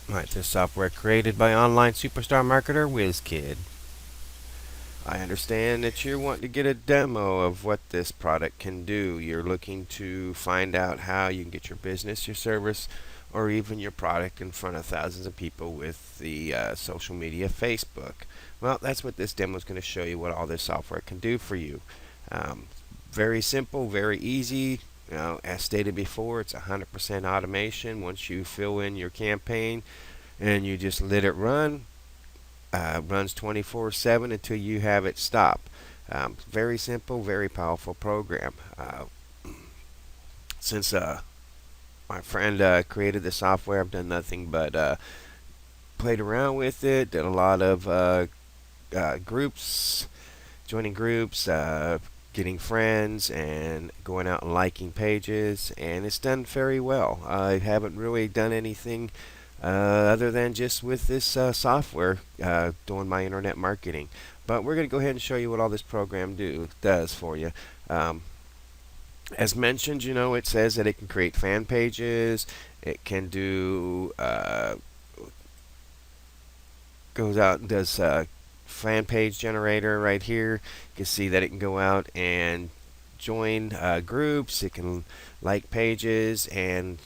Right, this software created by online superstar marketer WizKid. I understand that you want to get a demo of what this product can do. You're looking to find out how you can get your business, your service, or even your product in front of thousands of people with the social media Facebook. Well, that's what this demo is going to show you what all this software can do for you. Um, Very simple, very easy. As stated before, it's 100% automation. Once you fill in your campaign and you just let it run, runs 24/7 until you have it stop. Very simple, very powerful program. Since my friend created the software, I've done nothing but played around with it, did a lot of groups, joining groups, getting friends, and going out and liking pages, and it's done very well. I haven't really done anything other than just with this software doing my internet marketing. But we're going to go ahead and show you what all this program does for you. Um, as mentioned, it says that it can create fan pages. It can do goes out and does fan page generator right here. You can see that it can go out and join groups. It can like pages and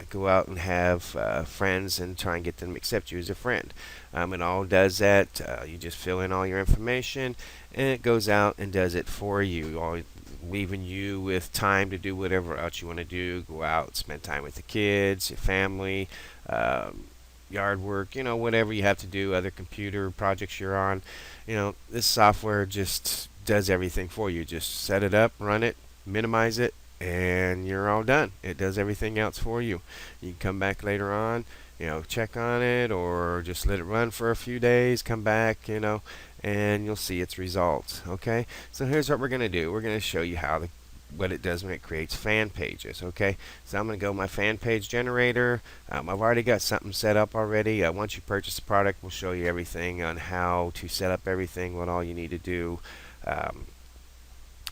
go out and have friends and try and get them to accept you as a friend. It all does that. You just fill in all your information and it goes out and does it for you, all leaving you with time to do whatever else you want to do. Go out, spend time with the kids, your family, yard work, whatever you have to do, other computer projects you're on. This software just does everything for you. Just set it up, run it, minimize it, and you're all done. It does everything else for you. You can come back later on, check on it, or just let it run for a few days, come back, and you'll see its results. Okay, so here's what we're going to do. We're going to show you what it does when it creates fan pages. Okay, so I'm going to go my fan page generator. I've already got something set up already. Once you purchase the product, we'll show you everything on how to set up everything, what all you need to do, um,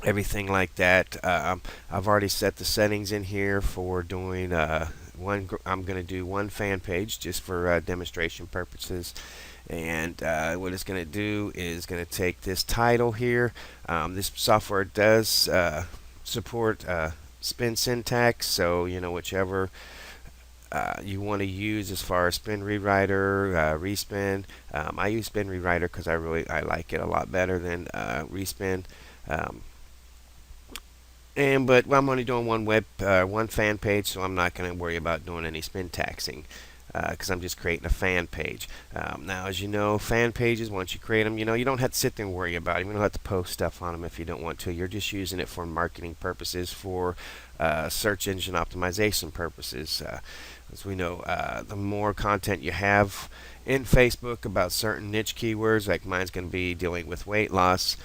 everything like that. I've already set the settings in here for doing I'm going to do one fan page just for demonstration purposes. And what it's going to do is going to take this title here. This software does support spin syntax, so whichever you want to use as far as spin rewriter, respin. I use spin rewriter because I like it a lot better than respin. Um, but I'm only doing one fan page, so I'm not going to worry about doing any spin taxing because I'm just creating a fan page. Now, as you know, fan pages, once you create them, you don't have to sit there and worry about them. You don't have to post stuff on them if you don't want to. You're just using it for marketing purposes, for search engine optimization purposes. As we know, the more content you have in Facebook about certain niche keywords, like mine's going to be dealing with weight loss,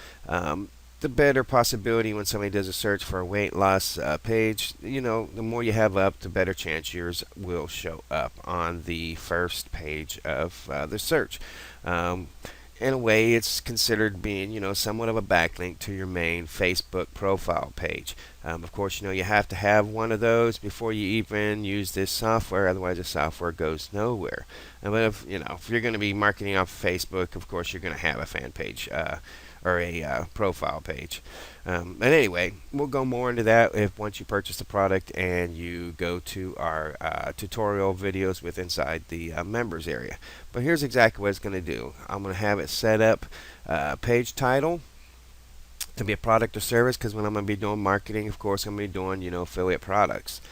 the better possibility when somebody does a search for a weight loss page, the more you have up, the better chance yours will show up on the first page of the search. In a way, it's considered being, somewhat of a backlink to your main Facebook profile page. Of course, you have to have one of those before you even use this software. Otherwise, the software goes nowhere. But if you're going to be marketing off of Facebook, of course, you're going to have a fan page. Or a profile page. But anyway, we'll go more into that if once you purchase the product and you go to our tutorial videos with inside the members area. But here's exactly what it's going to do. I'm going to have it set up page title to be a product or service, because when I'm going to be doing marketing, of course, I'm going to be doing affiliate products.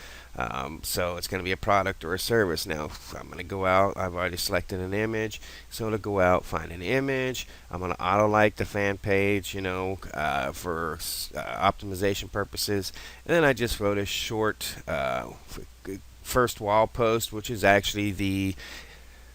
So it's going to be a product or a service. Now I'm going to go out. I've already selected an image, so to go out, find an image. I'm going to auto like the fan page, for optimization purposes. And then I just wrote a short first wall post, which is actually the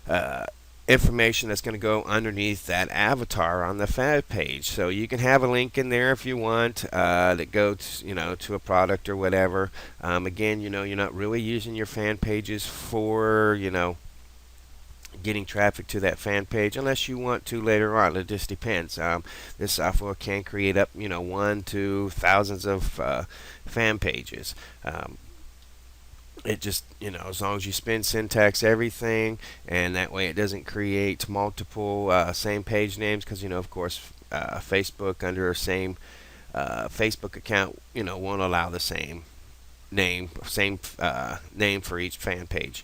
uh, information that's going to go underneath that avatar on the fan page. So you can have a link in there if you want that goes, to a product or whatever. Again, you're not really using your fan pages for, getting traffic to that fan page unless you want to later on. It just depends. This software can create up, one to thousands of fan pages. it just, as long as you spin syntax everything, and that way it doesn't create multiple same page names, because, of course, Facebook under a same Facebook account, won't allow the same name for each fan page.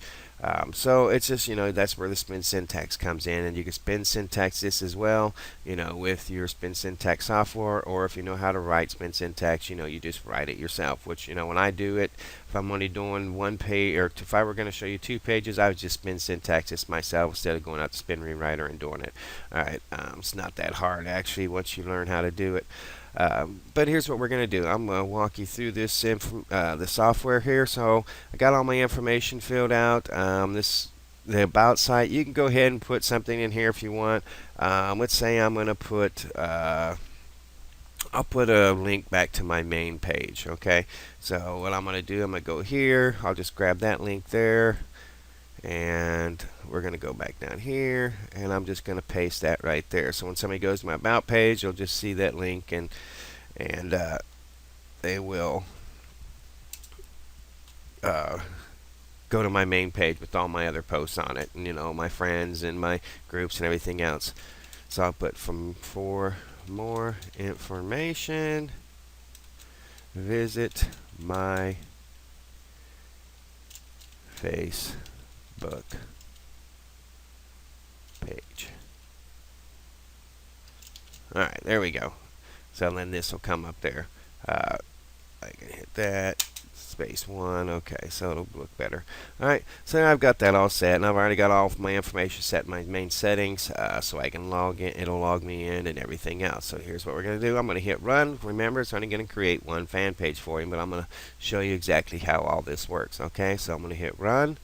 So it's just, that's where the spin syntax comes in, and you can spin syntax this as well, with your spin syntax software, or if you know how to write spin syntax, you just write it yourself, which, when I do it, if I'm only doing one page, or if I were going to show you 2 pages, I would just spin syntax this myself instead of going out to spin rewriter and doing it. Alright, it's not that hard actually once you learn how to do it. But here's what we're going to do. I'm going to walk you through this the software here. So I got all my information filled out. The about site. You can go ahead and put something in here if you want. Let's say I'm going to put I'll put a link back to my main page. Okay. So what I'm going to do, I'm going to go here. I'll just grab that link there. And we're going to go back down here, and I'm just going to paste that right there. So when somebody goes to my about page, they'll just see that link, and they will go to my main page with all my other posts on it, and my friends and my groups and everything else. So I'll put for more information, visit my Facebook page. Alright, there we go. So then this will come up there. I can hit that. Space 1. Okay, so it'll look better. Alright, so I've got that all set, and I've already got all of my information set in my main settings, so I can log in. It'll log me in and everything else. So here's what we're going to do. I'm going to hit run. Remember, it's only going to create one fan page for you, but I'm going to show you exactly how all this works. Okay, so I'm going to hit run.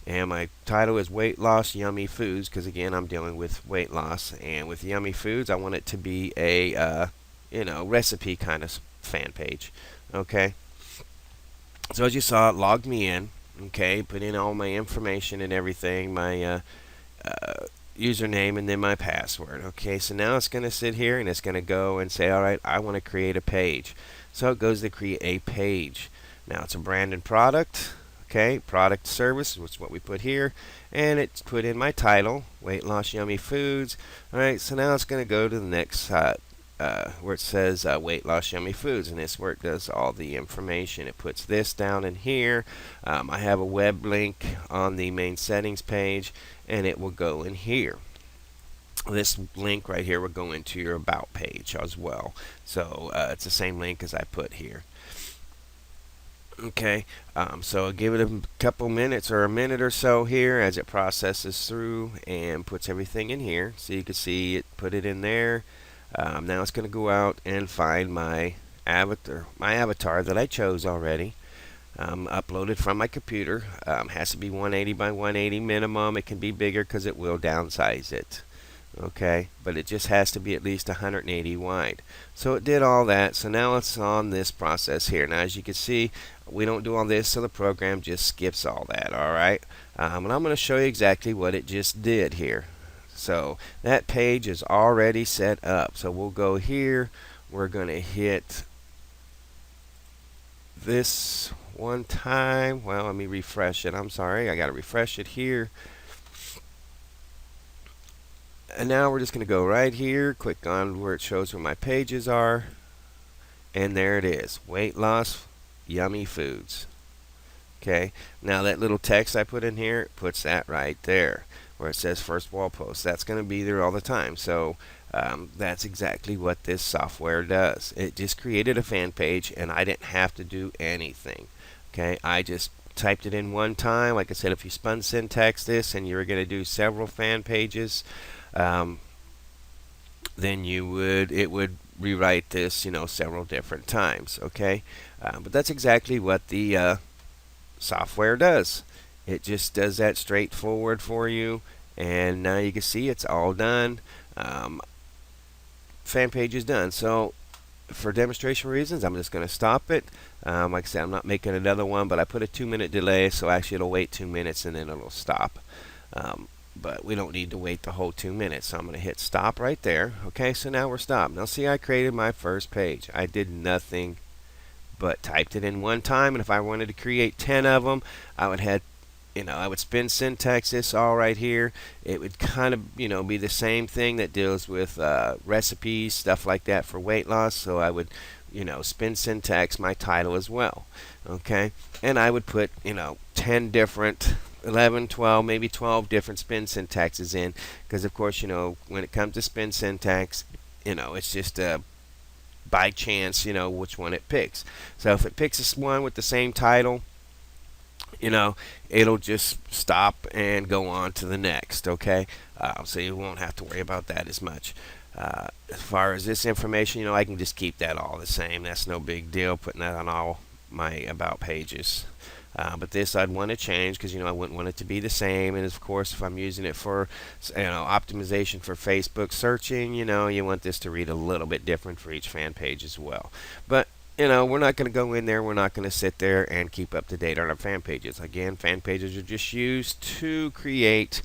And my title is Weight Loss Yummy Foods, because again, I'm dealing with weight loss. And with Yummy Foods, I want it to be a, recipe kind of fan page. Okay. So as you saw, it logged me in. Okay. Put in all my information and everything, my username, and then my password. Okay. So now it's going to sit here, and it's going to go and say, all right, I want to create a page. So it goes to create a page. Now it's a branded product. Okay, product service, which is what we put here, and it's put in my title, Weight Loss Yummy Foods. Alright, so now it's going to go to the next where it says Weight Loss Yummy Foods, and this is where it does all the information. It puts this down in here. I have a web link on the main settings page, and it will go in here. This link right here will go into your about page as well. So it's the same link as I put here. Okay, so I'll give it a couple minutes or a minute or so here as it processes through and puts everything in here. So you can see it put it in there. Now it's going to go out and find my avatar that I chose already. Uploaded from my computer. Has to be 180 by 180 minimum. It can be bigger because it will downsize it. Okay, but it just has to be at least 180 wide. So it did all that. So now it's on this process here. Now as you can see, we don't do all this, so the program just skips all that. Alright, and I'm going to show you exactly what it just did here. So that page is already set up. So we'll go here. We're going to hit this one time. Well, let me refresh it. I'm sorry, I got to refresh it here. And now we're just going to go right here, click on where it shows where my pages are, and there it is, Weight Loss Yummy Foods. Okay, now that little text I put in here, it puts that right there where it says first wall post. That's going to be there all the time. So that's exactly what this software does. It just created a fan page, and I didn't have to do anything. Okay, I just typed it in one time. Like I said, if you spun syntax this and you were going to do several fan pages, then it would rewrite this, several different times. Okay, but that's exactly what the software does. It just does that straightforward for you, and now you can see it's all done. Fan page is done. So for demonstration reasons, I'm just going to stop it. Like I said, I'm not making another one, but I put a 2-minute delay, so actually it'll wait 2 minutes and then it'll stop. But we don't need to wait the whole 2 minutes, so I'm going to hit stop right there. Okay, so now we're stopped. Now see, I created my first page. I did nothing but typed it in one time. And if I wanted to create 10 of them, I would have, I would spin syntax this all right here. It would kind of, be the same thing that deals with recipes, stuff like that for weight loss. So I would, spin syntax my title as well. Okay, and I would put, 10 different 11, 12, maybe 12 different spin syntaxes in, because of course, when it comes to spin syntax, it's just by chance, which one it picks. So if it picks this one with the same title, it'll just stop and go on to the next. Okay, so you won't have to worry about that as much. As far as this information, I can just keep that all the same. That's no big deal, putting that on all my about pages. But this I'd want to change because I wouldn't want it to be the same. And of course, if I'm using it for optimization for Facebook searching, you want this to read a little bit different for each fan page as well. But we're not going to go in there. We're not going to sit there and keep up to date on our fan pages. Again, fan pages are just used to create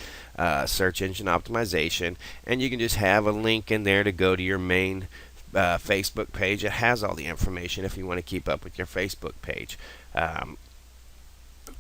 search engine optimization, and you can just have a link in there to go to your main Facebook page. It has all the information if you want to keep up with your Facebook page.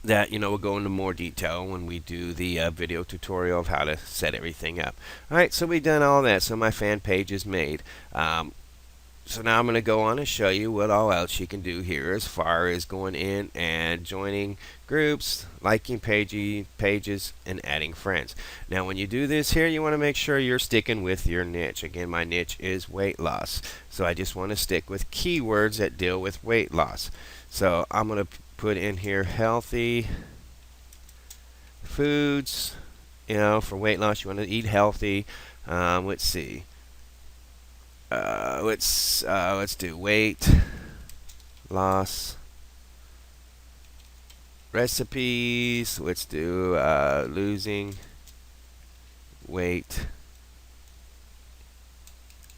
That we'll go into more detail when we do the video tutorial of how to set everything up. Alright, so we've done all that. So my fan page is made. So now I'm going to go on and show you what all else you can do here as far as going in and joining groups, liking pages, and adding friends. Now when you do this here, you want to make sure you're sticking with your niche. Again, my niche is weight loss. So I just want to stick with keywords that deal with weight loss. So I'm going to put in here healthy foods. For weight loss, you want to eat healthy. Let's see. Let's do weight loss recipes. Let's do losing weight.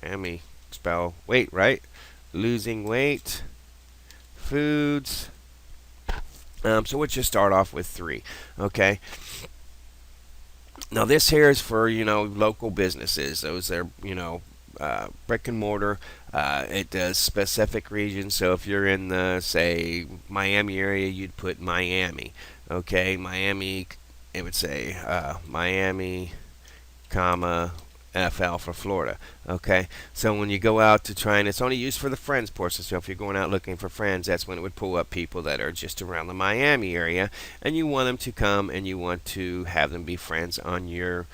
Let me spell weight right. Losing weight foods. So we'll just start off with 3. Okay. Now this here is for local businesses. Those are brick and mortar. It does specific regions. So if you're in the say Miami area, you'd put Miami. Okay, Miami. It would say Miami, comma FL for Florida. Okay, so when you go out to try, and it's only used for the friends portion. So if you're going out looking for friends, that's when it would pull up people that are just around the Miami area, and you want them to come and you want to have them be friends on your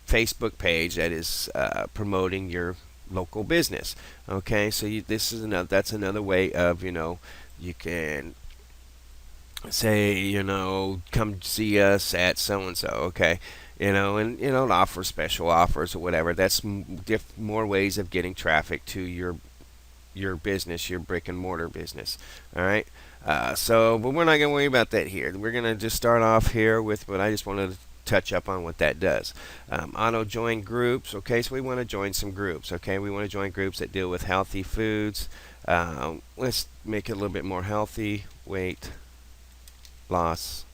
Facebook page that is promoting your local business. Okay, so this is that's another way of you can say come see us at so and so. Okay, and offer special offers or whatever. That's more ways of getting traffic to your business, your brick and mortar business. All right. But we're not going to worry about that here. We're going to just start off here with what I just wanted to touch up on what that does. Auto join groups. Okay, so we want to join some groups. Okay, we want to join groups that deal with healthy foods. Let's make it a little bit more healthy. Weight loss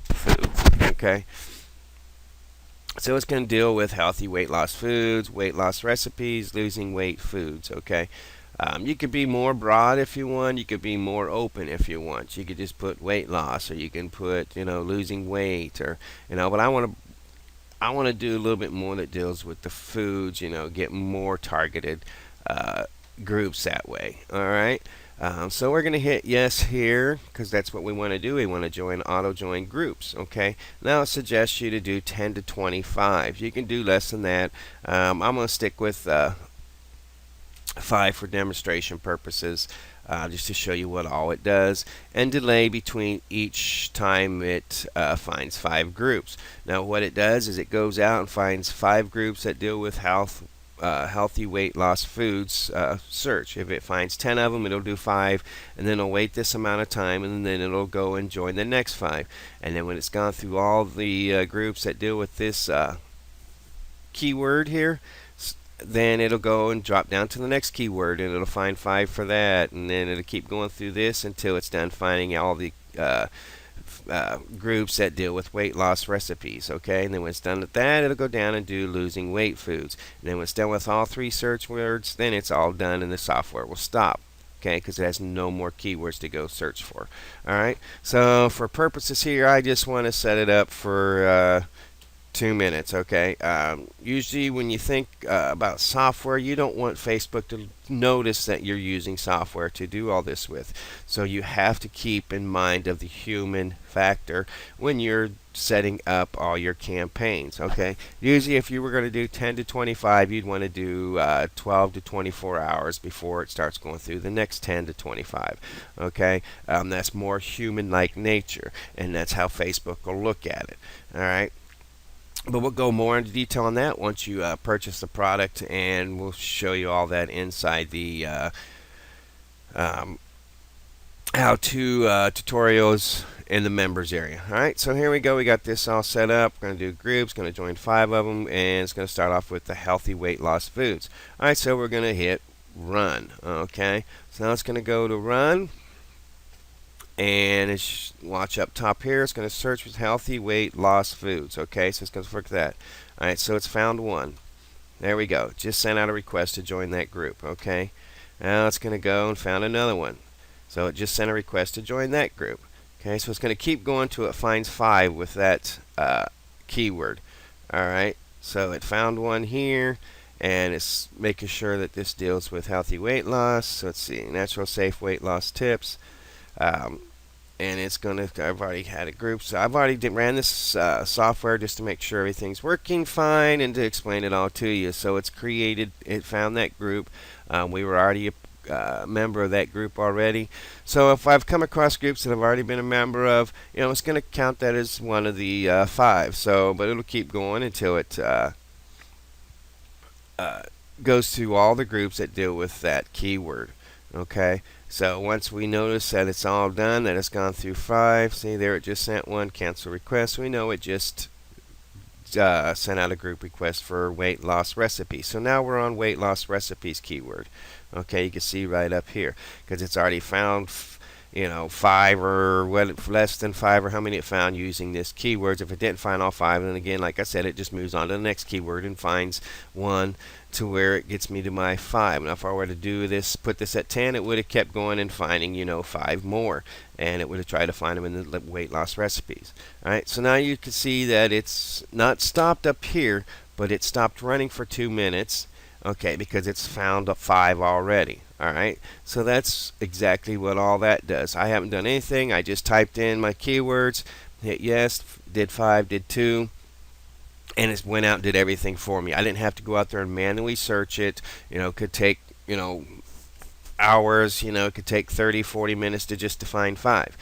foods. Okay. So it's going to deal with healthy weight loss foods, weight loss recipes, losing weight foods. Okay. You could be more broad if you want. You could be more open if you want. You could just put weight loss, or you can put losing weight, or But I want to do a little bit more that deals with the foods. Get more targeted groups that way. All right. So we're going to hit yes here because that's what we want to do. We want to auto join groups. Okay. Now it suggests you to do 10 to 25. You can do less than that. I'm going to stick with 5 for demonstration purposes, just to show you what all it does, and delay between each time it finds 5 groups. Now what it does is it goes out and finds 5 groups that deal with healthy weight loss foods search. If it finds 10 of them, it'll do 5, and then it'll wait this amount of time, and then it'll go and join the next 5. And then when it's gone through all the groups that deal with this keyword here, then it'll go and drop down to the next keyword, and it'll find 5 for that, and then it'll keep going through this until it's done finding all the groups that deal with weight loss recipes. Okay, and then when it's done with that, it'll go down and do losing weight foods, and then when it's done with all 3 search words, then it's all done and the software will stop. okay, because it has no more keywords to go search for. All right, so for purposes here, I just want to set it up for 2 minutes, okay? Usually, when you think about software, you don't want Facebook to notice that you're using software to do all this with. So you have to keep in mind of the human factor when you're setting up all your campaigns, okay? Usually, if you were going to do 10 to 25, you'd want to do 12 to 24 hours before it starts going through the next 10 to 25, okay? That's more human-like nature, and that's how Facebook will look at it, all right? But we'll go more into detail on that once you purchase the product, and we'll show you all that inside the um, how-to tutorials in the members area. All right, so here we go. We got this all set up. We're going to do groups. Going to join 5 of them, and it's going to start off with the healthy weight loss foods. All right, so we're going to hit run. Okay, so now it's going to go to run. And it's, watch up top here, it's going to search with healthy weight loss foods. Okay, so it's going to look at that. Alright, so it's found one. There we go. Just sent out a request to join that group. Okay, now it's going to go and found another one. So it just sent a request to join that group. Okay, so it's going to keep going till it finds 5 with that keyword. Alright, so it found one here, and it's making sure that this deals with healthy weight loss. So let's see, natural safe weight loss tips. And it's gonna, I've already had a group, so I've already ran this software just to make sure everything's working fine and to explain it all to you. So it's created, it found that group. We were already a member of that group already. So if I've come across groups that I've already been a member of, it's going to count that as one of the 5. So, but it'll keep going until it goes through all the groups that deal with that keyword. Okay, so once we notice that it's all done, that it's gone through 5, see there it just sent one, cancel request, we know it just sent out a group request for weight loss recipes. So now we're on weight loss recipes keyword. Okay, you can see right up here, because it's already found 5 or less than 5, or how many it found using this keywords. If it didn't find all 5, then again, like I said, it just moves on to the next keyword and finds one to where it gets me to my 5. Now if I were to do this, put this at 10, it would have kept going and finding 5 more, and it would have tried to find them in the weight loss recipes. Alright, so now you can see that it's not stopped up here, but it stopped running for 2 minutes. Okay, because it's found a 5 already. Alright, so that's exactly what all that does. I haven't done anything. I just typed in my keywords, hit yes, did 5, did 2, and it went out and did everything for me. I didn't have to go out there and manually search it. It could take, hours. It could take 30, 40 minutes to just to find 5.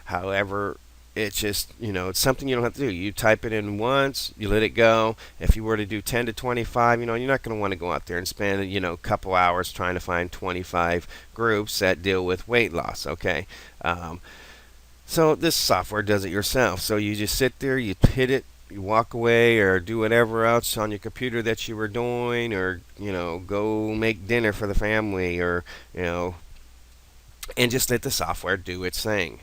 However, it's just, it's something you don't have to do. You type it in once, you let it go. If you were to do 10 to 25, you're not going to want to go out there and spend, a couple hours trying to find 25 groups that deal with weight loss, okay? So this software does it yourself. So you just sit there, you hit it, you walk away, or do whatever else on your computer that you were doing, or, go make dinner for the family, or, and just let the software do its thing.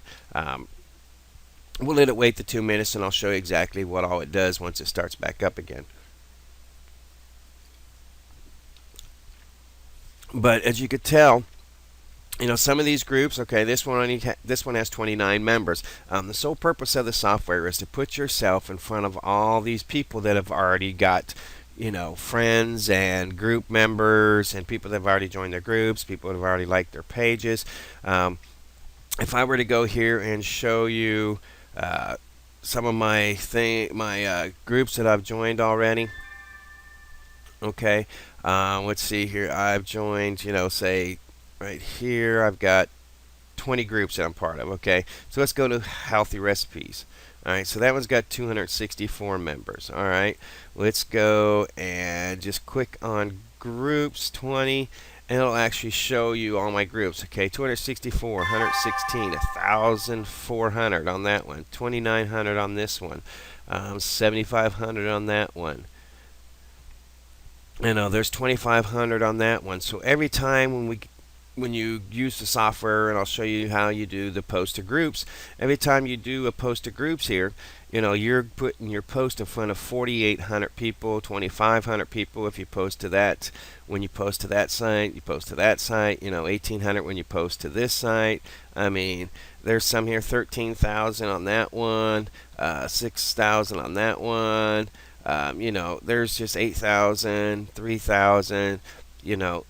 We'll let it wait the 2 minutes, and I'll show you exactly what all it does once it starts back up again. But as you could tell, some of these groups, okay, this one has 29 members. The sole purpose of the software is to put yourself in front of all these people that have already got, friends and group members, and people that have already joined their groups, people that have already liked their pages. If I were to go here and show you some of my groups that I've joined already. Okay, let's see here. I've joined, say right here, I've got 20 groups that I'm part of. Okay, so let's go to healthy recipes. All right, so that one's got 264 members. All right, let's go and just click on groups 20. And it'll actually show you all my groups. Okay, 264, 116, 1,400 on that one, 2,900 on this one, 7,500 on that one. There's 2,500 on that one. So every time when we when you use the software, and I'll show you how you do the post to groups. Every time you do a post to groups here, you're putting your post in front of 4,800 people, 2,500 people if you post to that. When you post to that site, you post to that site, 1,800 when you post to this site. I mean, there's some here, 13,000 on that one, 6,000 on that one. There's just 8,000, 3,000,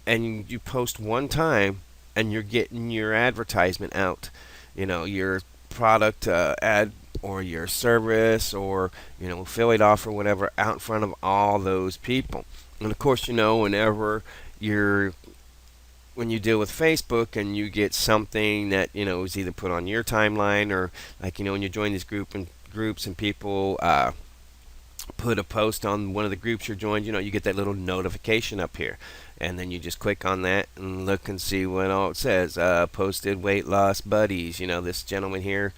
and you post one time and you're getting your advertisement out, your product ad or your service or, affiliate offer, whatever, out in front of all those people. And of course, when you deal with Facebook and you get something that, is either put on your timeline or like, when you join these groups and people, put a post on one of the groups you're joined, you get that little notification up here. And then you just click on that and look and see what all it says. Posted weight loss buddies. This gentleman here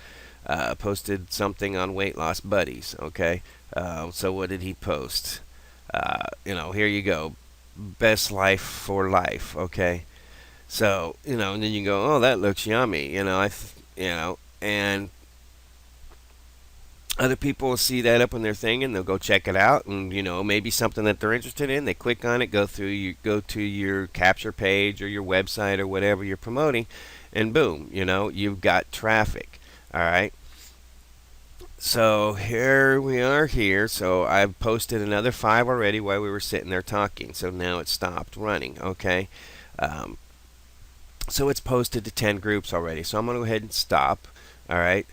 posted something on weight loss buddies. Okay. So what did he post? Here you go. Best life for life. Okay. So, and then you go, oh, that looks yummy. And other people will see that up on their thing and they'll go check it out, and maybe something that they're interested in, they click on it, go to your capture page or your website or whatever you're promoting, and boom, you've got traffic. All right, so here we are here. So I've posted another 5 already while we were sitting there talking, so now it stopped running. Okay, so it's posted to 10 groups already, so I'm going to go ahead and stop. All right.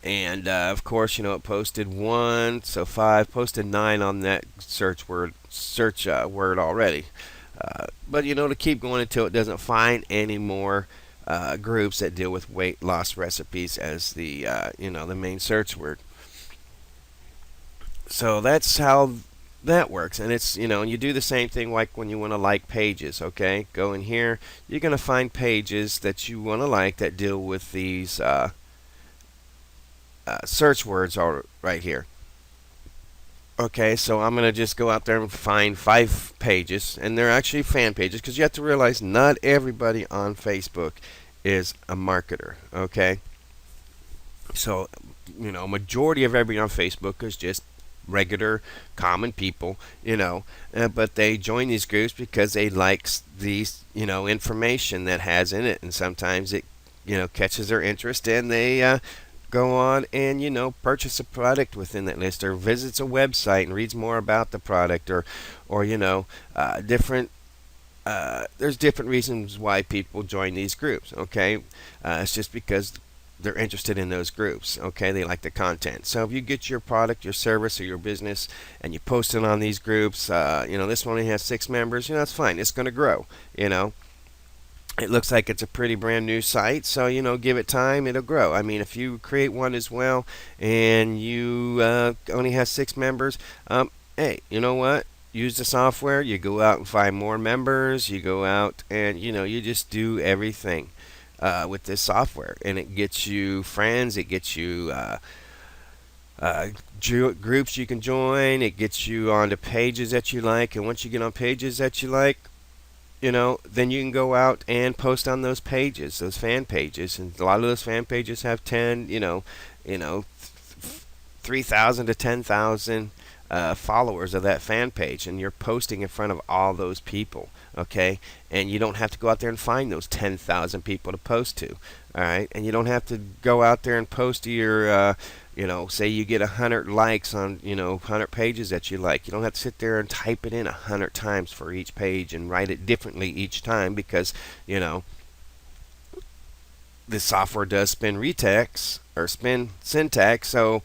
And of course, it posted 1, so 5, posted 9 on that search word already. But to keep going until it doesn't find any more groups that deal with weight loss recipes as the the main search word. So that's how that works, and it's and you do the same thing like when you want to like pages. Okay, go in here, you're going to find pages that you want to like that deal with these. Search words are right here. Okay, so I'm going to just go out there and find 5 pages, and they're actually fan pages, because you have to realize not everybody on Facebook is a marketer. Okay, so majority of everybody on Facebook is just regular common people, but they join these groups because they like these information that has in it, and sometimes it catches their interest, and they go on and purchase a product within that list, or visits a website and reads more about the product, or different there's different reasons why people join these groups. Okay, it's just because they're interested in those groups. Okay, they like the content. So if you get your product, your service, or your business and you post it on these groups, this one only has 6 members, that's fine, it's going to grow. It looks like it's a pretty brand new site, so give it time, it'll grow. I mean, if you create one as well and you only have 6 members, hey, you know what? Use the software. You go out and find more members. You go out and you just do everything with this software, and it gets you friends. It gets you groups you can join. It gets you onto pages that you like, and once you get on pages that you like, then you can go out and post on those pages, those fan pages, and a lot of those fan pages have 3,000 to 10,000 followers of that fan page, and you're posting in front of all those people. Okay, and you don't have to go out there and find those 10,000 people to post to. All right, and you don't have to go out there and post to your say you get 100 likes on 100 pages that you like. You don't have to sit there and type it in 100 times for each page and write it differently each time, because this software does spin syntax. So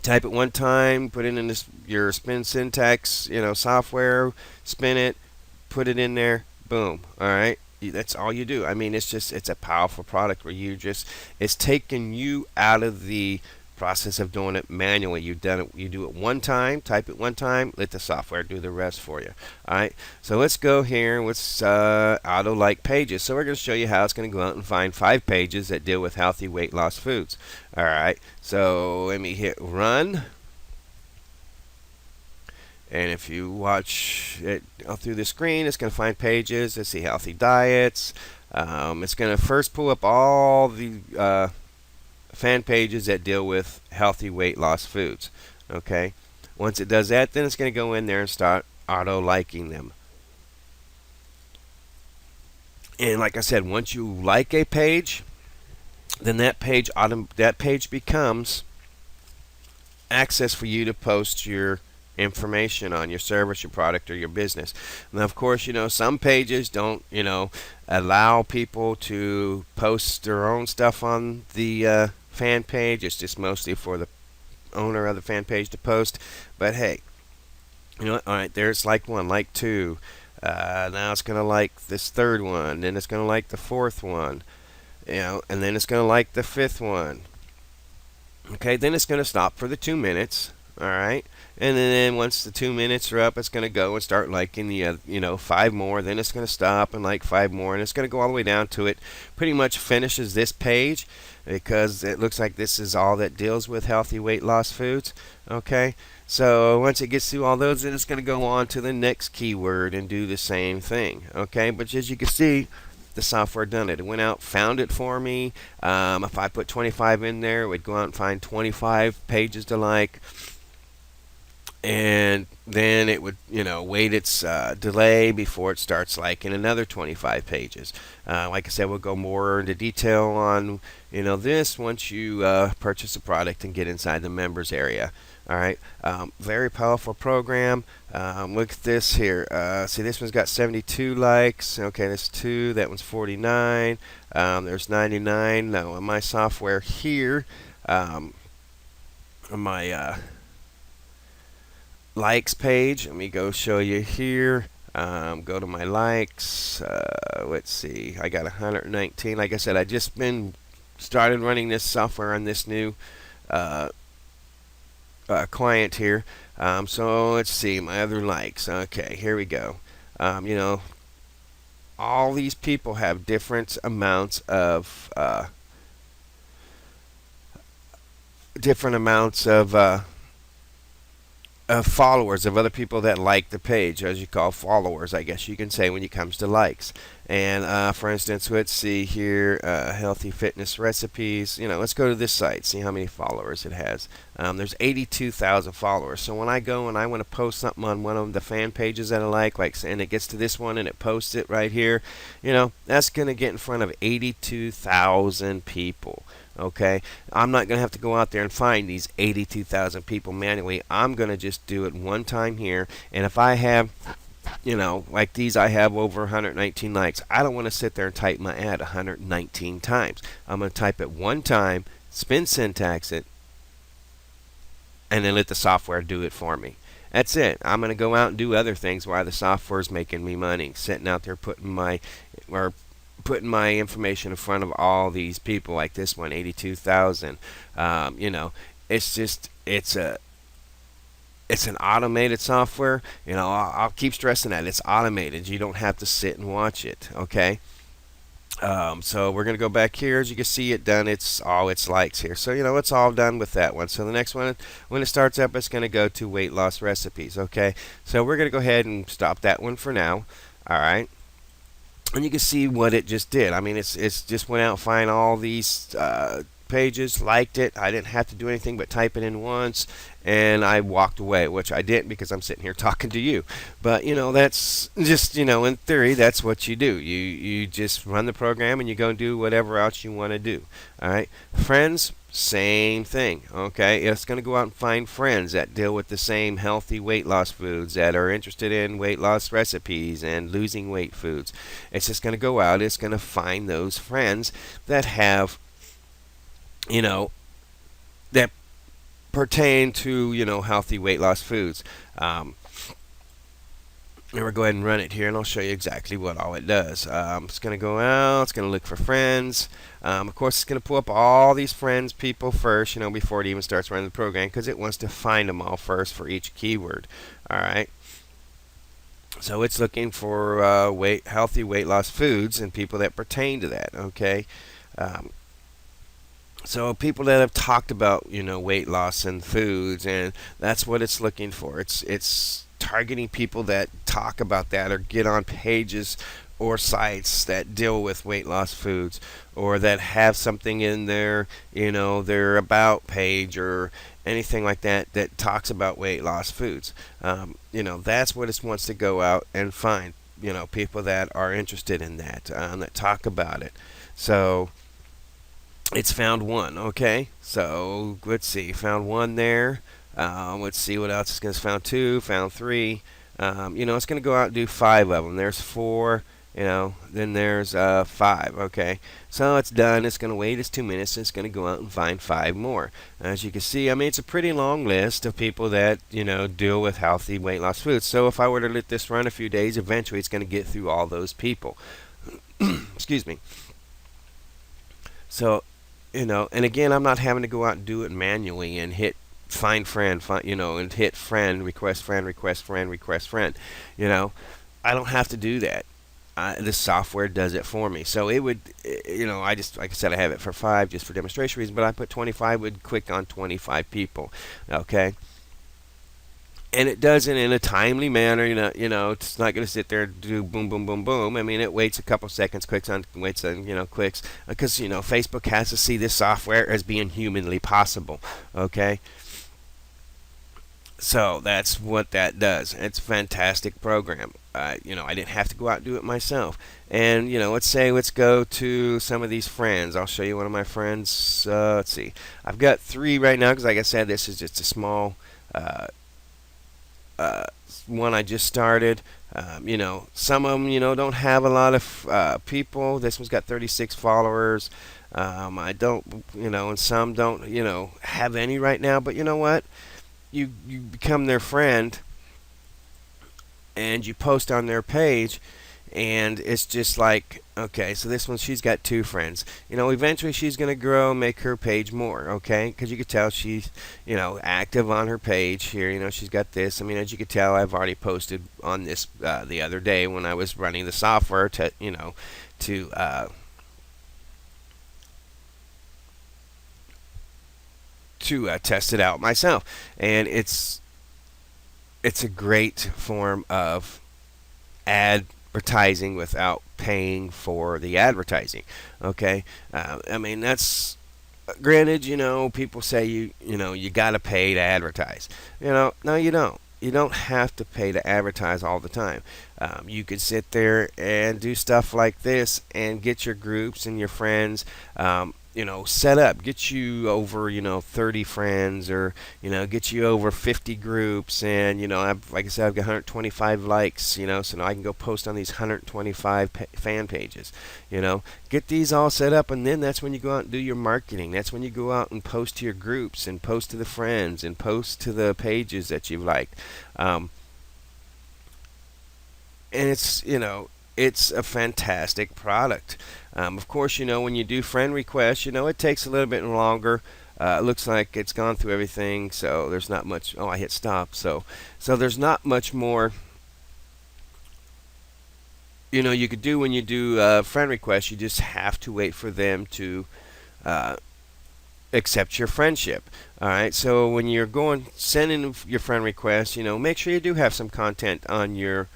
type it one time, put it in your spin syntax software, spin it, put it in there, boom. All right, that's all you do. I mean, it's a powerful product where it's taken you out of the process of doing it manually. You do it one time, type it one time, let the software do the rest for you. All right, so let's go here with auto like pages. So we're going to show you how it's going to go out and find 5 pages that deal with healthy weight loss foods. All right, so let me hit run, And if you watch it through the screen, it's going to find pages. Let's see, healthy diets. It's going to first pull up all the fan pages that deal with healthy weight loss foods. Okay. Once it does that, then it's going to go in there and start auto liking them. And like I said, once you like a page, then that page becomes access for you to post your information on your service, your product, or your business. Now, of course, some pages don't, allow people to post their own stuff on the fan page. It's just mostly for the owner of the fan page to post. But hey, all right, there's like one, like two. Now it's going to like this third one, then it's going to like the fourth one, and then it's going to like the fifth one. Okay, then it's going to stop for the 2 minutes. All right, and then once the 2 minutes are up, it's going to go and start liking the five more. Then it's going to stop and like five more, and it's going to go all the way down to it pretty much finishes this page, because it looks like this is all that deals with healthy weight loss foods. Okay, so once it gets through all those, then it's going to go on to the next keyword and do the same thing. Okay, but as you can see, the software done it. It went out, found it for me. If I put 25 in there, it would go out and find 25 pages to like, and then it would wait its delay before it starts liking another 25 pages. Like I said, we'll go more into detail on this once you purchase a product and get inside the members area. All right, very powerful program. Look at this here. See, this one's got 72 likes. Okay, that's 2. That one's 49. There's 99. Now on my software here, on my likes page, let me go show you here. Go to my likes. Let's see, I got 119. Like I said, I just been started running this software on this new client here. So let's see my other likes. Okay, here we go. All these people have different amounts of followers, of other people that like the page, as you call followers, I guess you can say, when it comes to likes. And for instance, let's see here, healthy fitness recipes. Let's go to this site, see how many followers it has. There's 82,000 followers. So when I go and I want to post something on one of the fan pages that I like, and it gets to this one and it posts it right here, that's going to get in front of 82,000 people. Okay, I'm not going to have to go out there and find these 82,000 people manually. I'm going to just do it one time here. And if I have, like these, I have over 119 likes. I don't want to sit there and type my ad 119 times. I'm going to type it one time, spin syntax it, and then let the software do it for me. That's it. I'm going to go out and do other things while the software's making me money, sitting out there putting my information in front of all these people, like this one, 82,000. It's an automated software. I'll keep stressing that it's automated. You don't have to sit and watch it. Okay. So we're going to go back here. As you can see, it done its likes here. So it's all done with that one. So the next one, when it starts up, it's going to go to weight loss recipes. Okay. So we're going to go ahead and stop that one for now. All right. And you can see what it just did. I mean, it's just went out and find all these pages, liked it. I didn't have to do anything but type it in once, and I walked away, which I didn't because I'm sitting here talking to you. But that's just in theory, that's what you do. You just run the program and you go and do whatever else you want to do. All right, friends. Same thing, okay? It's going to go out and find friends that deal with the same healthy weight loss foods, that are interested in weight loss recipes and losing weight foods. It's just going to go out, it's going to find those friends that have, that pertain to, healthy weight loss foods. And we'll go ahead and run it here, and I'll show you exactly what all it does. It's going to go out, it's going to look for friends. Of course, it's going to pull up all these friends, people first, before it even starts running the program, because it wants to find them all first for each keyword. All right. So it's looking for healthy weight loss foods and people that pertain to that. Okay. So people that have talked about weight loss and foods, and that's what it's looking for. It's targeting people that talk about that or get on pages or sites that deal with weight loss foods, or that have something in their, their about page or anything like that that talks about weight loss foods. That's what it wants to go out and find. People that are interested in that talk about it. So it's found one. Okay, so let's see, found one there. Let's see what else it's going to found two, found three. It's going to go out and do five of them. There's four. Then there's five. Okay, so it's done. It's going to wait its 2 minutes. And it's going to go out and find five more. As you can see, I mean, it's a pretty long list of people that deal with healthy weight loss foods. So if I were to let this run a few days, eventually it's going to get through all those people. Excuse me. So, and again, I'm not having to go out and do it manually and hit find friend, and hit friend, request friend, request friend, request friend. I don't have to do that. This software does it for me. So it would, I just, like I said, I have it for 5 just for demonstration reasons, but I put 25, would click on 25 people. Okay. And it does it in a timely manner. It's not going to sit there and do boom, boom, boom, boom. I mean, it waits a couple seconds, clicks, because Facebook has to see this software as being humanly possible. Okay, so that's what that does. It's a fantastic program. I didn't have to go out and do it myself. And let's go to some of these friends. I'll show you one of my friends. Let's see. I've got 3 right now because, like I said, this is just a small. One I just started. Some of them, don't have a lot of people. This one's got 36 followers. I don't, and some don't, have any right now. But you know what? You become their friend, and you post on their page, and it's just like, okay, so this one, she's got 2 friends. Eventually she's going to grow, make her page more, okay? Because you could tell she's, active on her page here. She's got this. I mean, as you could tell, I've already posted on this the other day when I was running the software to test it out myself. And it's a great form of advertising without paying for the advertising. Okay, I mean, that's granted. People say you got to pay to advertise. No, you don't. You don't have to pay to advertise all the time. You could sit there and do stuff like this and get your groups and your friends. Set up, get you over, 30 friends, or, get you over 50 groups, and, like I said, I've got 125 likes, so now I can go post on these 125 fan pages, get these all set up, and then that's when you go out and do your marketing. That's when you go out and post to your groups, and post to the friends, and post to the pages that you've liked. And it's a fantastic product. Of course, when you do friend requests, it takes a little bit longer. It looks like it's gone through everything, so there's not much. Oh, I hit stop. So there's not much more. You could do when you do friend requests. You just have to wait for them to accept your friendship. All right. So when you're sending your friend request, make sure you do have some content on your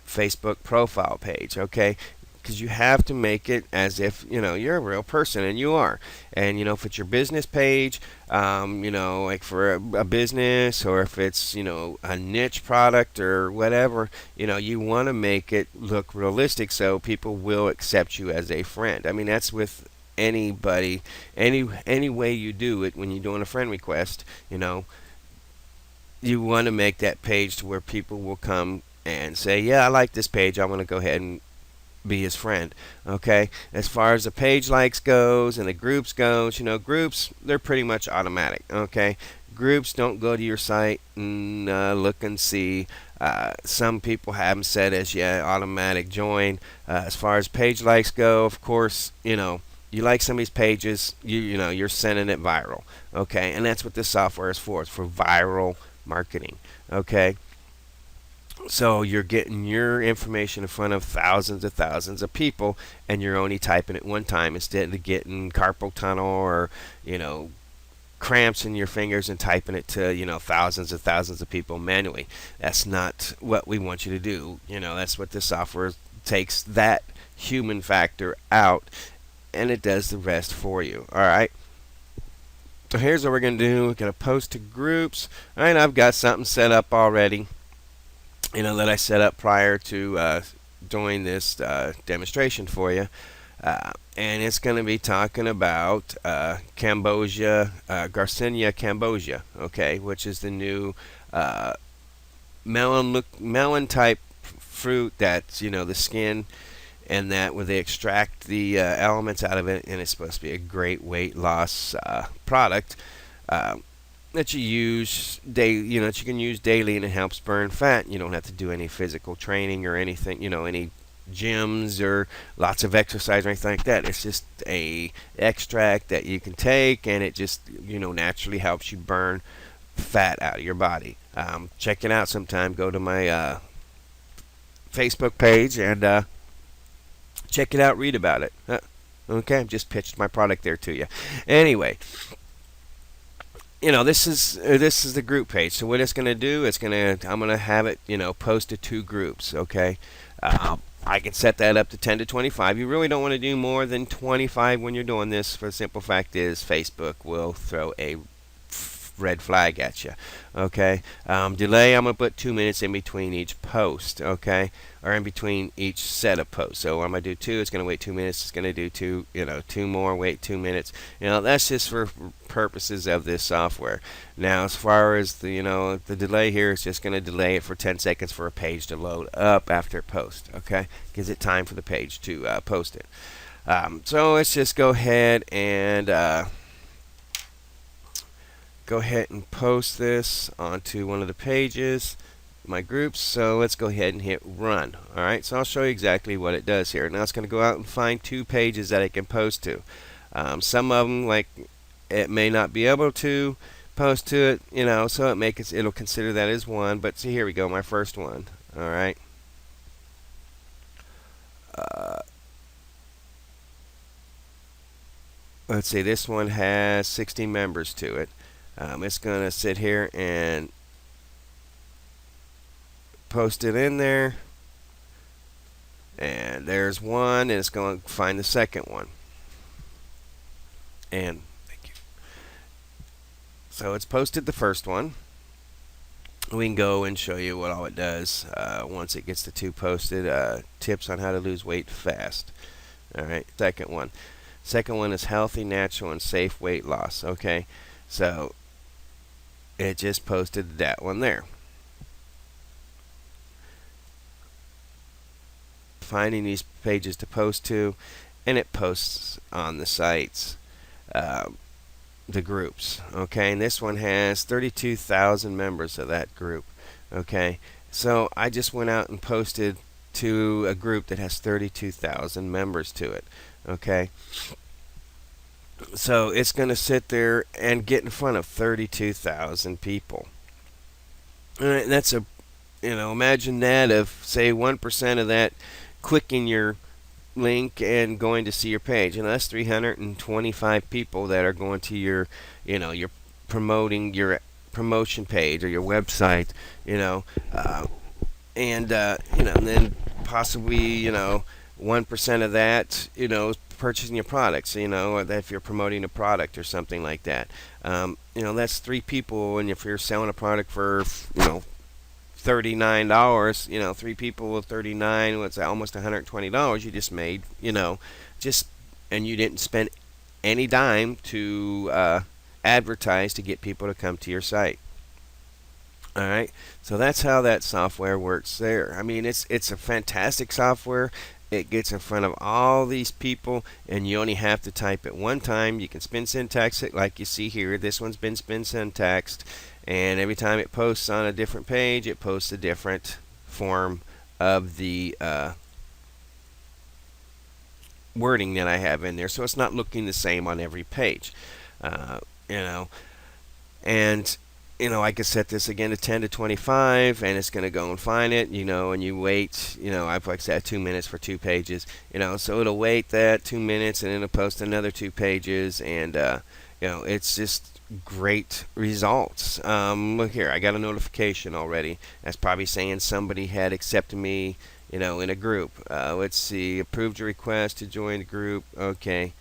Facebook profile page, okay? Because you have to make it as if you're a real person, and you are. And if it's your business page, like for a business, or if it's a niche product or whatever, you want to make it look realistic so people will accept you as a friend. I mean, that's with anybody, any way you do it. When you're doing a friend request, you want to make that page to where people will come and say, yeah, I like this page, I want to go ahead and be his friend. Okay, as far as the page likes goes and the groups goes, groups, they're pretty much automatic. Okay, groups don't go to your site and look and see. Some people have them set as automatic join. As far as page likes go, of course, you like some of these pages, you're sending it viral. Okay, and that's what this software is for. It's for viral marketing. Okay, so you're getting your information in front of thousands of people, and you're only typing it one time instead of getting carpal tunnel or cramps in your fingers and typing it to, thousands and thousands of people manually. That's not what we want you to do. That's what this software takes, that human factor out, and it does the rest for you. All right. So here's what we're going to do. We're going to post to groups. All right, I've got something set up already, that I set up prior to doing this demonstration for you. And it's going to be talking about Cambodia, Garcinia cambogia, okay, which is the new melon type fruit that's, the skin, and that where they extract the elements out of it, and it's supposed to be a great weight loss product that you use daily, that you can use daily, and it helps burn fat. You don't have to do any physical training or anything, any gyms or lots of exercise or anything like that. It's just a extract that you can take, and it just naturally helps you burn fat out of your body. Check it out sometime. Go to my Facebook page and check it out. Read about it. Okay, I've just pitched my product there to you. Anyway, this is the group page. So what it's going to do, I'm going to have it posted to groups. Okay. I can set that up to 10 to 25. You really don't want to do more than 25 when you're doing this, for the simple fact is Facebook will throw a red flag at you. Okay. Delay, I'm going to put 2 minutes in between each post. Okay. Or in between each set of posts. So I'm going to do 2. It's going to wait 2 minutes. It's going to do 2, 2 more, wait 2 minutes. That's just for purposes of this software. Now, as far as the delay here, it's just going to delay it for 10 seconds for a page to load up after it posts. Okay. Gives it time for the page to post it. So let's just go ahead and post this onto one of the pages, my groups. So let's go ahead and hit run. Alright, so I'll show you exactly what it does here. Now it's going to go out and find 2 pages that it can post to. Some of them, like, it may not be able to post to it, so it'll consider that as one. But see, here we go, my first one. Alright. Let's see, this one has 60 members to it. It's going to sit here and post it in there, and there's one, and it's going to find the second one, and thank you. So it's posted the first one. We can go and show you what all it does once it gets the 2 posted. Tips on how to lose weight fast. Alright, second one is healthy, natural, and safe weight loss. Okay, so it just posted that one there. Finding these pages to post to, and it posts on the sites, the groups. Okay, and this one has 32,000 members of that group. Okay, so I just went out and posted to a group that has 32,000 members to it. Okay, so it's going to sit there and get in front of 32,000 people. All right, that's imagine that, if say 1% of that clicking your link and going to see your page. That's 325 people that are going to your, your promotion page or your website, and then possibly, 1% of that, purchasing your products, or that if you're promoting a product or something like that. That's 3 people, and if you're selling a product for, $39, 3 people with 39, what's that, almost $120 you just made, and you didn't spend any dime to advertise to get people to come to your site. Alright, so that's how that software works there. I mean, it's a fantastic software. It gets in front of all these people, and you only have to type it one time. You can spin syntax it like you see here. This one's been spin syntaxed, and every time it posts on a different page, it posts a different form of the wording that I have in there. So it's not looking the same on every page, and I could set this again to 10 to 25, and it's going to go and find it, and you wait, I've like said 2 minutes for 2 pages, so it'll wait that 2 minutes, and then it'll post another 2 pages, and, it's just great results. Look here, I got a notification already. That's probably saying somebody had accepted me, in a group. Let's see, approved your request to join the group. Okay,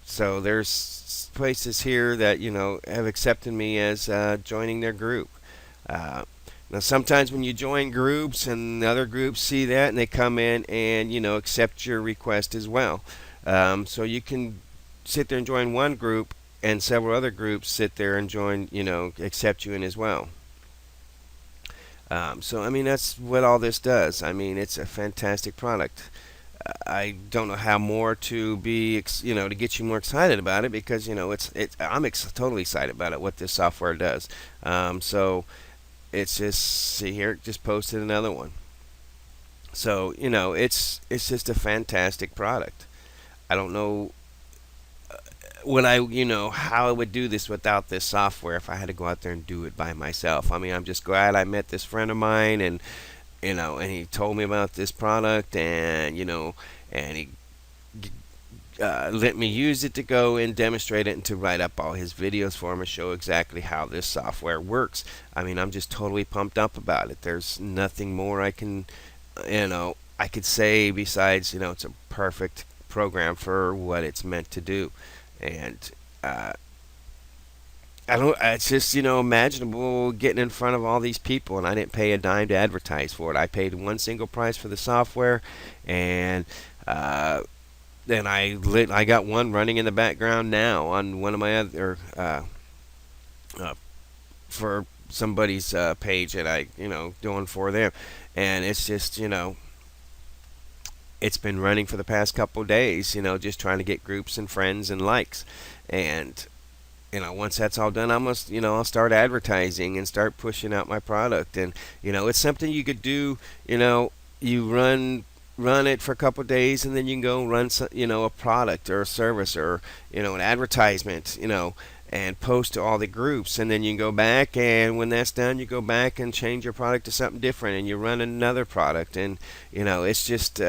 so there's places here that have accepted me as joining their group. Uh, Now sometimes when you join groups and other groups see that and they come in and accept your request as well. So you can sit there and join one group and several other groups sit there and join, accept you in as well. So I mean that's what all this does. I mean it's a fantastic product. I don't know how more to be, to get you more excited about it because I'm totally excited about it what this software does. So it's just see here, just posted another one. So it's just a fantastic product. I don't know what how I would do this without this software if I had to go out there and do it by myself. I mean, I'm just glad I met this friend of mine and and he told me about this product and and he let me use it to go and demonstrate it and to write up all his videos for him and show exactly how this software works. I mean, I'm just totally pumped up about it. There's nothing more I could say besides, it's a perfect program for what it's meant to do. And uh, I don't. It's just imaginable getting in front of all these people, and I didn't pay a dime to advertise for it. I paid one single price for the software, and then I got one running in the background now on one of my other uh, for somebody's page that I doing for them, and it's just it's been running for the past couple days, just trying to get groups and friends and likes, and once that's all done, I must, I'll start advertising and start pushing out my product. And, it's something you could do, you run it for a couple of days and then you can go run, a product or a service or, an advertisement, and post to all the groups. And then you can go back and when that's done, you go back and change your product to something different and you run another product. And, it's just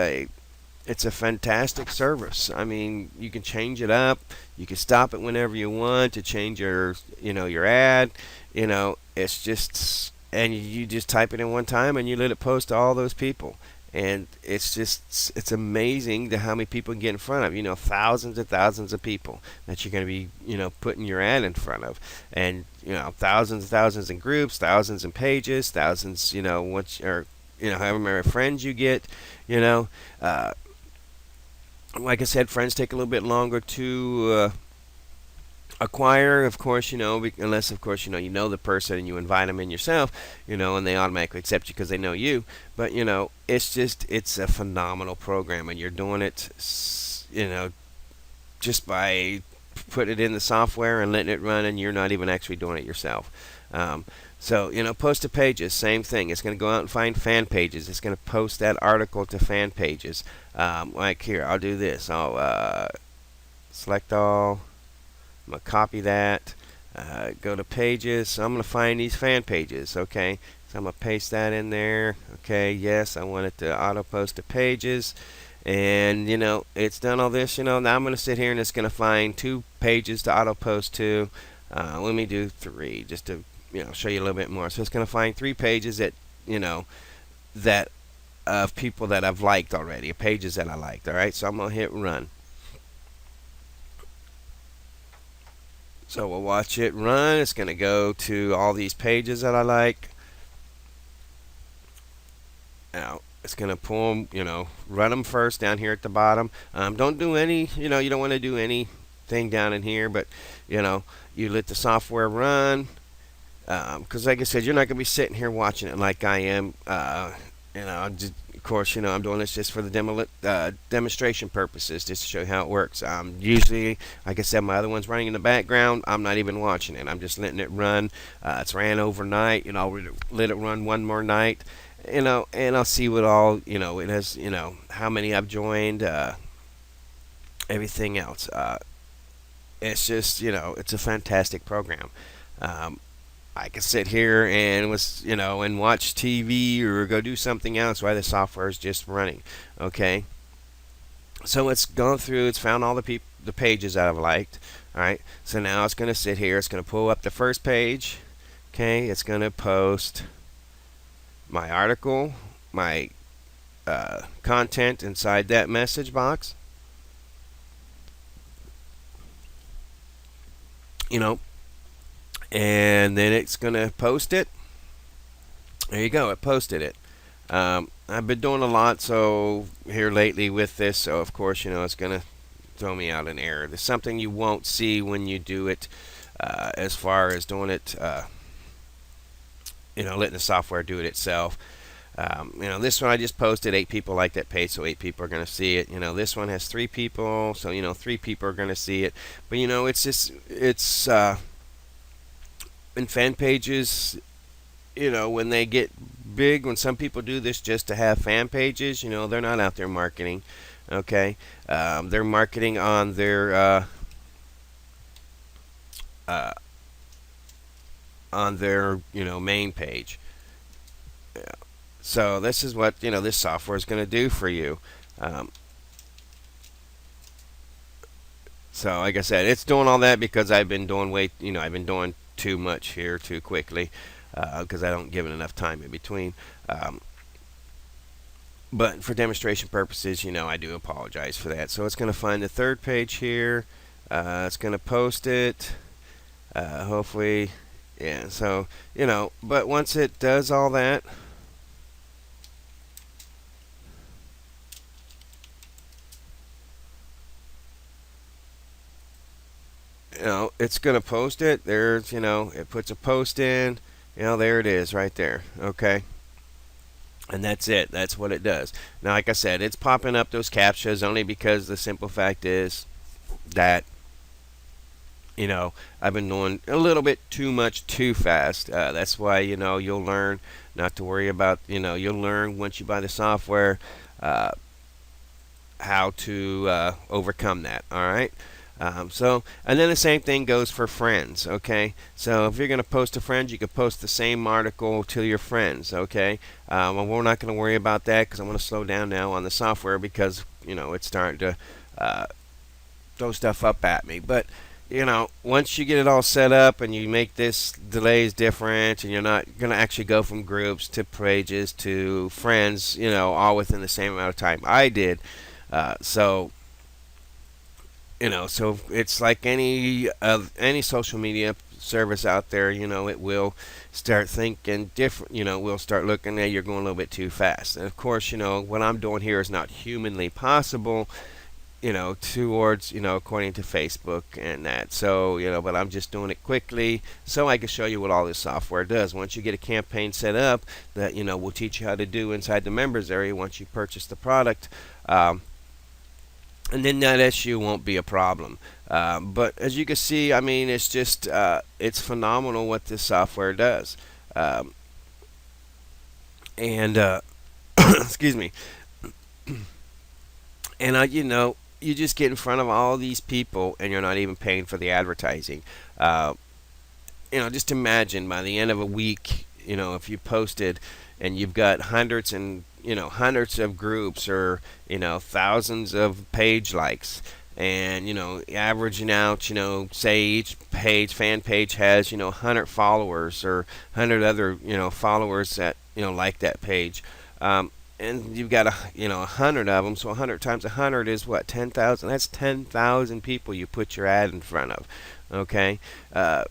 it's a fantastic service. I mean, you can change it up. You can stop it whenever you want to change your ad. It's just, and you just type it in one time and you let it post to all those people. And it's amazing to how many people can get in front of, thousands and thousands of people that you're going to be, putting your ad in front of. And, thousands and thousands in groups, thousands in pages, thousands, once, or, however many friends you get, you know, uh, like I said, friends take a little bit longer to acquire, of course, unless, of course, you know the person and you invite them in yourself, and they automatically accept you because they know you. But, it's a phenomenal program, and you're doing it, just by putting it in the software and letting it run, and you're not even actually doing it yourself. So, post to pages, same thing. It's going to go out and find fan pages. It's going to post that article to fan pages. Like here, I'll do this. I'll select all. I'm going to copy that. Go to pages. So I'm going to find these fan pages. Okay. So I'm going to paste that in there. Okay. Yes, I want it to auto post to pages. And, it's done all this. Now I'm going to sit here and it's going to find 2 pages to auto post to. Let me do 3 just to show you a little bit more. So it's going to find 3 pages that that of people that I've liked already, pages that I liked. All right, so I'm going to hit run. So we'll watch it run. It's going to go to all these pages that I like. Now it's going to pull them, run them first down here at the bottom. Don't do any, you don't want to do anything down in here, but you let the software run. Because like I said, you're not going to be sitting here watching it like I am. Of course, I'm doing this just for the demonstration purposes, just to show you how it works. Usually, like I said, my other one's running in the background. I'm not even watching it. I'm just letting it run. It's ran overnight. I'll let it run one more night. And I'll see what all, it has, how many I've joined, everything else. It's just, it's a fantastic program. I can sit here and and watch TV or go do something else while the software is just running. Okay, so it's gone through. It's found all the pages that I've liked. All right, so now it's going to sit here. It's going to pull up the first page. Okay, it's going to post my article, my content inside that message box. You know, and then it's going to post it. There you go. It posted it. I've been doing a lot so here lately with this, so of course, it's going to throw me out an error. There's something you won't see when you do it, as far as doing it, letting the software do it itself. This one I just posted, 8 people like that page, so 8 people are going to see it. This one has 3 people, so 3 people are going to see it. But it's just in fan pages. When they get big, when some people do this just to have fan pages, they're not out there marketing. Okay, they're marketing uh, on their main page. Yeah. So this is what this software is going to do for you. Um, so like I said, it's doing all that because I've been doing I've been doing too much here too quickly, because I don't give it enough time in between. Um, but for demonstration purposes, I do apologize for that. So it's going to find the third page here. It's going to post it. Hopefully, yeah. So but once it does all that, it's going to post it. There's, it puts a post in. There it is right there. Okay. And that's it. That's what it does. Now, like I said, it's popping up those captchas only because the simple fact is that, I've been doing a little bit too much too fast. That's why, you'll learn not to worry about, you'll learn once you buy the software, uh, how to overcome that. All right. And then the same thing goes for friends, okay? So if you're going to post to friends, you can post the same article to your friends, okay? And we're not going to worry about that because I'm going to slow down now on the software because, it's starting to throw stuff up at me. But, once you get it all set up and you make this delays different and you're not going to actually go from groups to pages to friends, all within the same amount of time I did. So so it's like any social media service out there. It will start thinking different. We'll start looking at you're going a little bit too fast. And of course, what I'm doing here is not humanly possible. Towards according to Facebook and that. So but I'm just doing it quickly so I can show you what all this software does. Once you get a campaign set up, that we'll teach you how to do inside the members area once you purchase the product. And then that issue won't be a problem. But as you can see, I mean, it's just it's phenomenal what this software does. And excuse me. And you just get in front of all these people, and you're not even paying for the advertising. Uh, just imagine by the end of a week, if you posted and you've got hundreds of groups or thousands of page likes, and averaging out, say each fan page has 100 followers or 100 other followers that like that page. And you've got 100 of them, so 100 times 100 is what, 10,000? That's 10,000 people you put your ad in front of, okay? That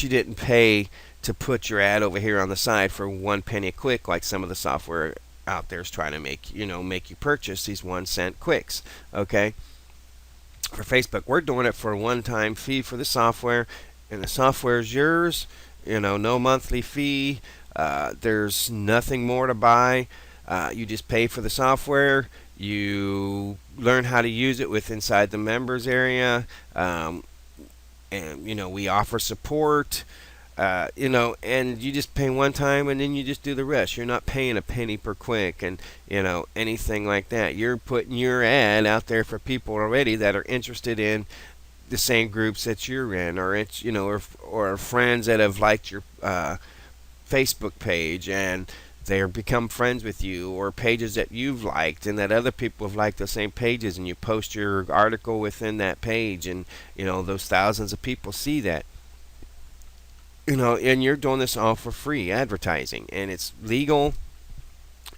you didn't pay to put your ad over here on the side for 1 penny a click, like some of the software out there is trying to make you purchase these 1 cent clicks, okay? For Facebook, we're doing it for a one-time fee for the software, and the software is yours. No monthly fee. There's nothing more to buy. You just pay for the software. You learn how to use it with inside the members area, and we offer support. And you just pay one time and then you just do the rest. You're not paying a penny per click and anything like that. You're putting your ad out there for people already that are interested in the same groups that you're in, or or friends that have liked your Facebook page, and they become friends with you, or pages that you've liked and that other people have liked the same pages, and you post your article within that page, and those thousands of people see that. And you're doing this all for free advertising, and it's legal.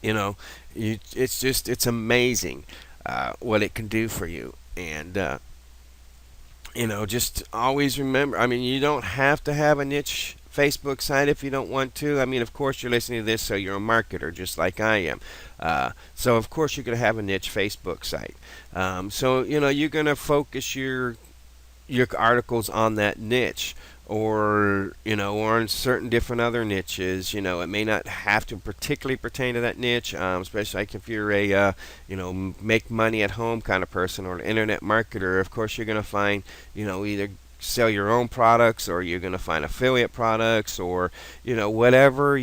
you know it's amazing what it can do for you. And just always remember, I mean, you don't have to have a niche Facebook site if you don't want to. I mean, of course, you're listening to this, so you're a marketer just like I am. So, of course, you're going to have a niche Facebook site. So, you're going to focus your articles on that niche, or on certain different other niches. It may not have to particularly pertain to that niche, especially like if you're a make money at home kind of person, or an internet marketer. Of course, you're going to find either sell your own products, or you're going to find affiliate products, or whatever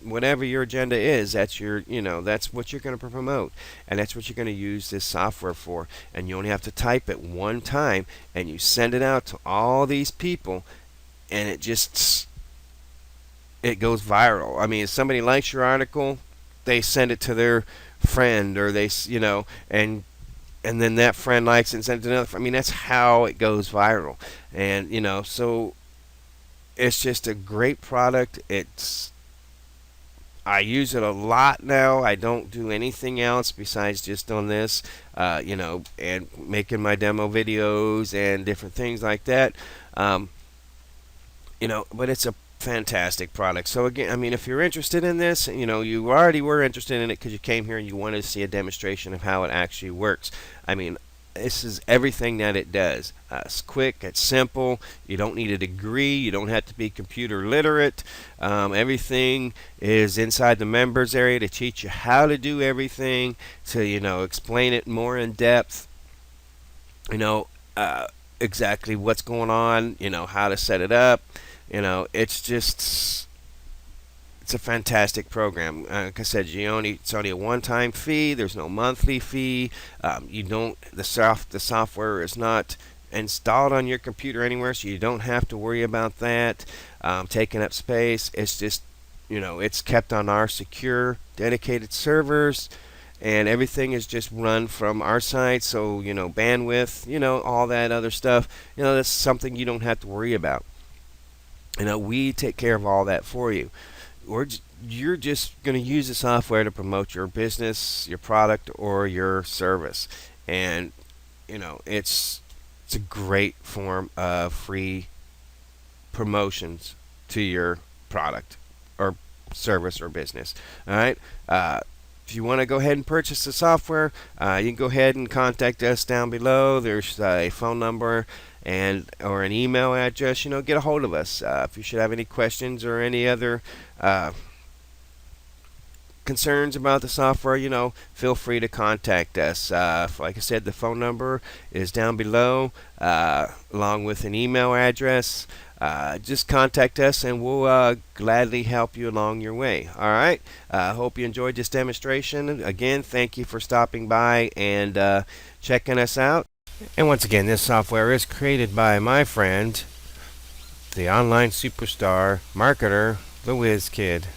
whatever your agenda is, that's what you're going to promote, and that's what you're going to use this software for. And you only have to type it one time, and you send it out to all these people, and it goes viral. I mean, if somebody likes your article, they send it to their friend, or and then that friend likes it and sends it to another. I mean, that's how it goes viral. And so it's just a great product. I use it a lot now. I don't do anything else besides just on this, and making my demo videos and different things like that. Um, but it's a fantastic product. So again, I mean, if you're interested in this, you already were interested in it because you came here and you wanted to see a demonstration of how it actually works. I mean, this is everything that it does. It's quick, it's simple. You don't need a degree. You don't have to be computer literate. Everything is inside the members area to teach you how to do everything, to explain it more in depth. You know exactly what's going on. How to set it up. It's a fantastic program. Like I said, it's only a one-time fee. There's no monthly fee. You don't the software is not installed on your computer anywhere, so you don't have to worry about that taking up space. It's just it's kept on our secure, dedicated servers, and everything is just run from our side. So bandwidth, all that other stuff. That's something you don't have to worry about. We take care of all that for you. You're just going to use the software to promote your business, your product, or your service. And it's a great form of free promotions to your product or service or business. All right. If you want to go ahead and purchase the software, you can go ahead and contact us down below. There's a phone number or an email address. Get a hold of us. If you should have any questions or any other concerns about the software, feel free to contact us. Like I said, the phone number is down below, along with an email address. Just contact us, and we'll gladly help you along your way. All right. I hope you enjoyed this demonstration. Again, thank you for stopping by and checking us out. And once again, this software is created by my friend, the online superstar marketer, the Whiz Kid.